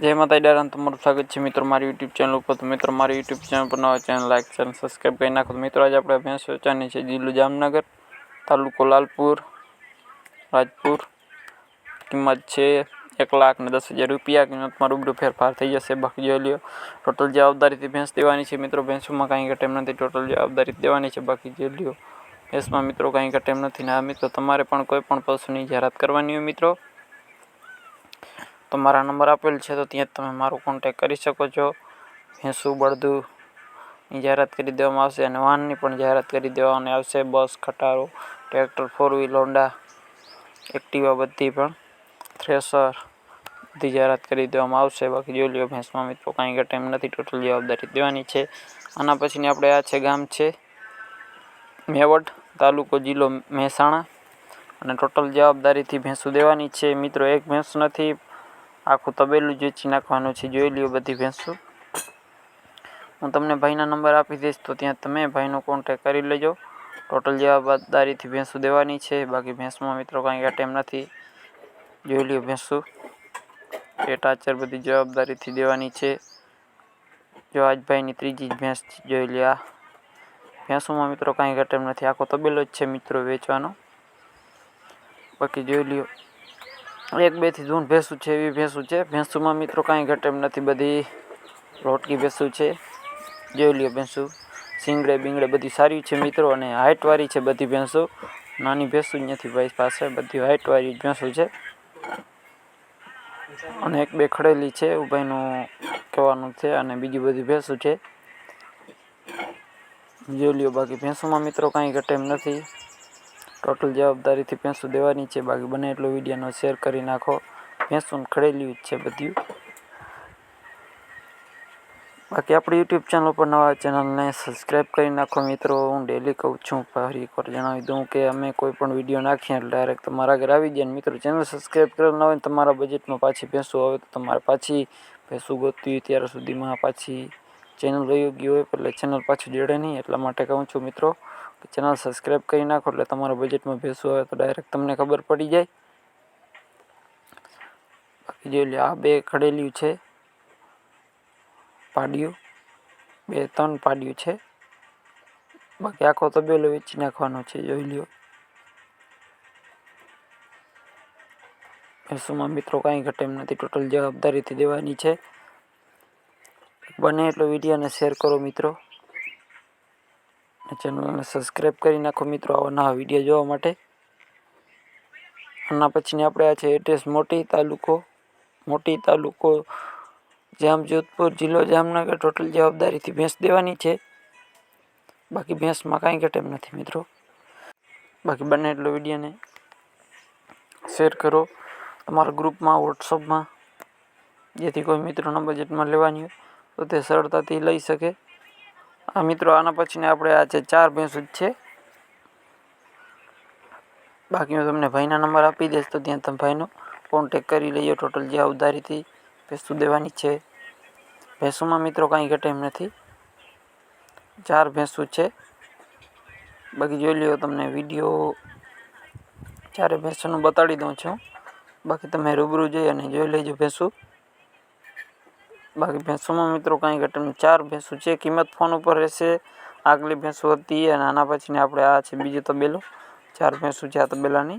जय माता डारान तमारू स्वागत है मित्रों मारी यूट्यूब चैनल पर। तो मित्रों मारी यूट्यूब चैनल पर नवा चैनल लाइक चैनल सब्सक्राइब कर नाखो। मित्रों आज अपने भैंस वेचानी है जिल्लो जामनगर तालुको लालपुर राजपुर। किंमत है 1,10,000 रुपया। किंमत में रूबरू फेरफार थी जैसे बाकी जो लियो टोटल जवाबदारी थी भैंस देवानी है मित्रों। भैंसों में कहीं घटे नहीं, टोटल जवाबदारी देवानी है। बाकी जो लियो भैंस में मित्रों कहीं घटे नहीं। ना मित्रों तमारे पण कोई पण पशुनी जाहेरात करवानी हो मित्रों तो मारा नंबर आपेल है तो त्यां तमे मारो कॉन्टेक्ट करी सको छो। भैंसू बळदू ની જાહેરાત કરી દેવામાં આવશે અને વાહનની પણ જાહેરાત કરી દેવામાં આવશે। બસ, ખટારો, ટ્રેક્ટર, 4 વ્હીલ, હોન્ડા, એક્ટિવા બધી પણ થ્રેસર બધી જાહેરાત કરી દેવામાં આવશે। બાકી જોઈ લ્યો ભેંસમાં મિત્રો કાંઈ ઘટે એમ નથી, ટોટલ જવાબદારી દેવાની છે। આના પછીની આપણે આ છે ગામ છે મેવડ તાલુકો જિલ્લો મહેસાણા અને ટોટલ જવાબદારીથી ભેંસું દેવાની છે મિત્રો। એક ભેંસ નથી, આખું તબેલું જ વેચી નાખવાનું છે। જોઈ લ્યો બધી ભેંસું। હું તમને ભાઈના નંબર આપી દઈશ તો ત્યાં તમે ભાઈનો કોન્ટેક્ટ કરી લેજો। ટોટલ જવાબદારીથી ભેંસું દેવાની છે। બાકી ભેંસમાં મિત્રો કાંઈ ઘટે એમ નથી। જોઈ લ્યો ભેંસું પેટ આચર બધી જવાબદારીથી દેવાની છે। જો આજ ભાઈની ત્રીજી જ ભેંસ જોઈ લ્યો। આ ભેંસોમાં મિત્રો કાંઈ ઘટે એમ નથી, આખો તબેલો જ છે મિત્રો વેચવાનો। બાકી જોઈ લ્યો 1-2 થી જૂન ભેંસું છે એવી ભેંસું છે। ભેંસુમાં મિત્રો કાંઈ ઘટે એમ નથી, બધી લોટકી ભેંસું છે। જોઈ લ્યો ભેંસું સિંગડે બીંગડે બધી સારી છે મિત્રો અને હાઇટવાળી છે બધી ભેંસું। નાની ભેંસું જ નથી ભાઈ પાસે, બધી હાઇટવાળી ભેંસું છે અને 1-2 ખડેલી છે એવું ભાઈનું કહેવાનું છે અને બીજી બધી ભેંસું છે। જોઈ લ્યો બાકી ભેંસુમાં મિત્રો કાંઈ ઘટે એમ નથી, ટોટલ જવાબદારીથી ભેંસું દેવાની છે। બાકી બને એટલો વિડીયોનો શેર કરી નાખો। ભેંસું ખડેલી જ છે બધી। बाकी अपनी यूट्यूब चैनल पर नवा चैनल ने सब्सक्राइब कर नाखो मित्रों। हूँ डेली कहूँ छूँ फरी एक बार जणावी दूँ कि अमे कोईपण विडियो नाखीए एटले डायरेक्ट तमारा घर आवी जाए। मित्रों चैनल सब्सक्राइब करेल ना होय तमारा बजेट में पाछी भैंसुं आवे तो तमारे पाछी भैंसुं गोतवी होय त्यार सुधीमां पाछी चैनल वही गई होय એટલે चैनल पाछું जड़े नहीं। એટલા માટે कहूँ छूँ मित्रों कि चैनल सब्सक्राइब करी नाखो એટલે तमारा बजेट में भैंसुं आवे तो डायरेक्ट तमने खबर पड़ी जाए। बाकी जोई लो आ 2 खड़ेलिયું છે पाडिયું, 2-3 पाडिયું છે। बाकी आखो तबेलो वेची नाखवानो छे। जोई ल्यो भैंसुमां मित्रों कांई घटे एम नथी, टोटल जवाबदारीथी देवानी छे। बने एटलो विडियोने शेर करो मित्रों, चेनलने सब्सक्राइब करी नाखो मित्रों आवा नवा विडियो जोवा माटे। आना पछीनी आपणे आ छे एड्रेस मोटी तालुको जामजोधपुर जिल्लो जामनगर। टोटल जवाबदारीथी भैंस देवानी छे। बाकी भैंस में कांई घटे एम नथी मित्रों। बाकी बने एटलो विडियो ने शेर करो तमारा ग्रुप में व्हाट्सएप में, जेथी कोई मित्रों बजेट में लेवानी हो तो ते सरळताथी लई सके। आ मित्रों आना पछीने आपणे आ छे 4 भैंसुं ज छे। बाकी मैं तमने भाईना नंबर आपी दईश तो त्यां तमे भाईनो कॉन्टेक्ट करी लेजो। टोटल जवाबदारीथी भैंसुं देवानी छे। भैंसों में मित्रों कांई घटे एम नथी, 4 भैंसुं छे। बाकी जोई लो तमने विडियो 4 भैंसों बताड़ी दूँ छूँ। बाकी तमे रूबरू जई अने जोई लेजो भैंसुं। बाकी भैंसों में मित्रों कांई घटे नहीं, 4 भैंसुं छे। किंमत फोन पर रहेशे। आगली भैंसुं हती अने आना पछीने आपणे आ छे बीजो तबेलो। 4 भैंसुं छे आ तबेलानी।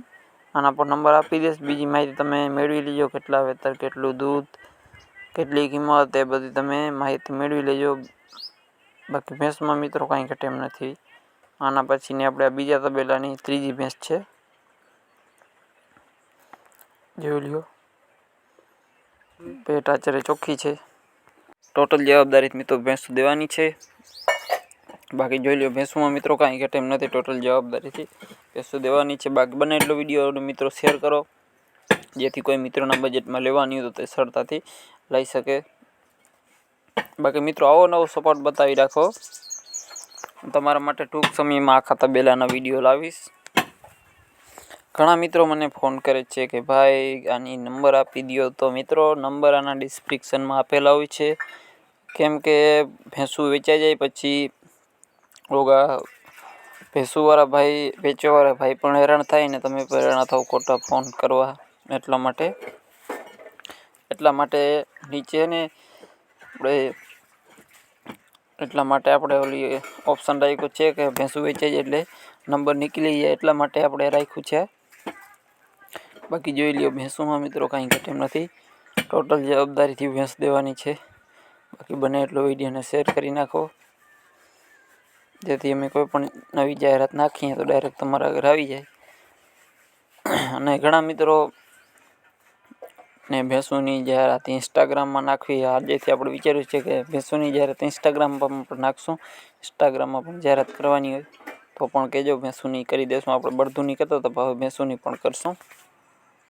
आना पर नंबर आपी दईश, बीजी माहिती तमे मेळवी लीजो, केटला वेतर, केटलुं दूध, केटली किंमत ए बधी तमे माहिती मेळवी लेजो। बाकी भैंस में मित्रों कांई घटे एम नथी। आना पछीनी आपणे बीजा तबेलानी त्रीजी भैंस छे। जोई ल्यो पेट आचरे चोख्खी छे। टोटल जवाबदारी मित्रों भैंसुं देवानी छे। बाकी जोई लो भैंसों में मित्रों कांई घटे एम नथी, टोटल जवाबदारी थी भैंसुं देवानी छे। बाकी बने एटलो विडियो मित्रों शेर करो जेथी कोई मित्रों बजेट में लेवानी हो तो ते सरळताथी लई सके। बाकी मित्रों आवो नवो सपोर्ट बतावी राखो। तमारा माटे टूंक समय में आखा तबेलाना विडियो लावीश। घणा मित्रों मने फोन करे छे कि भाई आनी नंबर आपी दियो तो मित्रों नंबर आना डिस्क्रिप्शन में आपेला होय छे। केम के भैंसुं वेचाई जाए पछी ओगा भैंसुवाळा भाई वेचवावाळा भाई पण हैरान थाय ने तमे पण हैरान थाव खोटा फोन करवा। एटला माटे એટલા માટે નીચે ને આપણે ઓલી ઓપ્શન રાખ્યું છે કે ભેંસું વેચાઈ એટલે નંબર નીકળી જાય, એટલા માટે આપણે રાખ્યું છે. બાકી જોઈ લ્યો, ભેંસોમાં મિત્રો કાંઈ ઘટે એમ નથી. ટોટલ જવાબદારીથી ભેંસ દેવાની છે. બાકી બને એટલો વિડીયોને શેર કરી નાખો, જેથી અમે કોઈ પણ નવી જાહેરાત નાખીએ તો ડાયરેક્ટ તમારા ઘરે આવી જાય. અને ઘણા મિત્રો ને ભેંસોની જાહેરાત ઇન્સ્ટાગ્રામમાં નાખવી, આજેથી આપણે વિચાર્યું છે કે ભેંસોની જાહેરાત ઇન્સ્ટાગ્રામમાં પણ નાખશું. ઇન્સ્ટાગ્રામમાં પણ જાહેરાત કરવાની હોય તો પણ કહેજો, ભેંસોની કરી દઈશું. આપણે બળદુની કહેતા હતા, હવે ભેંસોની પણ કરશું.